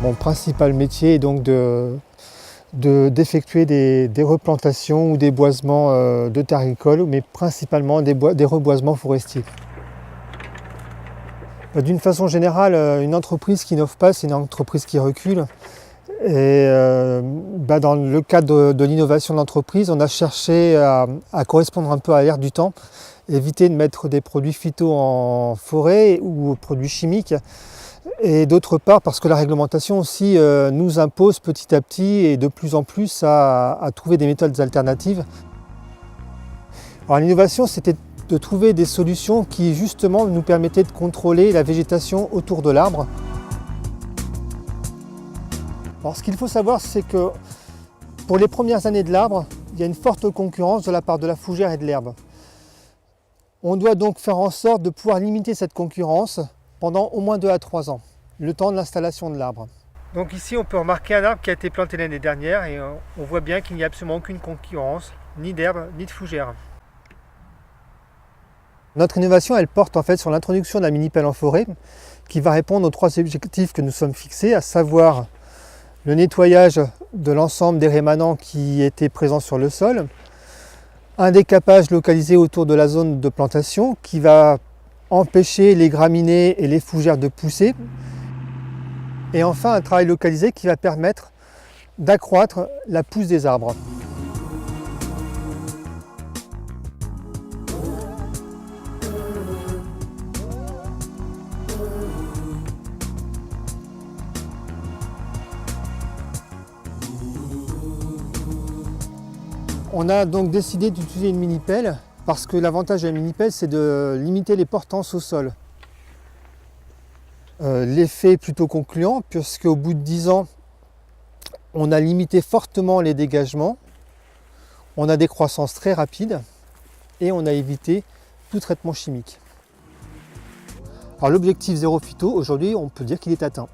Mon principal métier est donc d'effectuer des replantations ou des boisements de terres agricoles, mais principalement des reboisements forestiers. D'une façon générale, une entreprise qui n'offre pas, c'est une entreprise qui recule. Et dans le cadre de l'innovation de l'entreprise, on a cherché à correspondre un peu à l'ère du temps, éviter de mettre des produits phyto en forêt ou produits chimiques. Et d'autre part, parce que la réglementation aussi nous impose petit à petit et de plus en plus à trouver des méthodes alternatives. Alors l'innovation, c'était de trouver des solutions qui justement nous permettaient de contrôler la végétation autour de l'arbre. Alors ce qu'il faut savoir, c'est que pour les premières années de l'arbre, il y a une forte concurrence de la part de la fougère et de l'herbe. On doit donc faire en sorte de pouvoir limiter cette concurrence pendant au moins 2 à 3 ans, le temps de l'installation de l'arbre. Donc ici on peut remarquer un arbre qui a été planté l'année dernière et on voit bien qu'il n'y a absolument aucune concurrence, ni d'herbe ni de fougère. Notre innovation, elle porte en fait sur l'introduction de la mini-pelle en forêt qui va répondre aux 3 objectifs que nous sommes fixés, à savoir le nettoyage de l'ensemble des rémanents qui étaient présents sur le sol, un décapage localisé autour de la zone de plantation qui va empêcher les graminées et les fougères de pousser, et enfin un travail localisé qui va permettre d'accroître la pousse des arbres. On a donc décidé d'utiliser une mini-pelle parce que l'avantage de la mini-pelle, c'est de limiter les portances au sol. L'effet est plutôt concluant puisqu'au bout de 10 ans, on a limité fortement les dégagements, on a des croissances très rapides et on a évité tout traitement chimique. Alors l'objectif zéro phyto, aujourd'hui, on peut dire qu'il est atteint.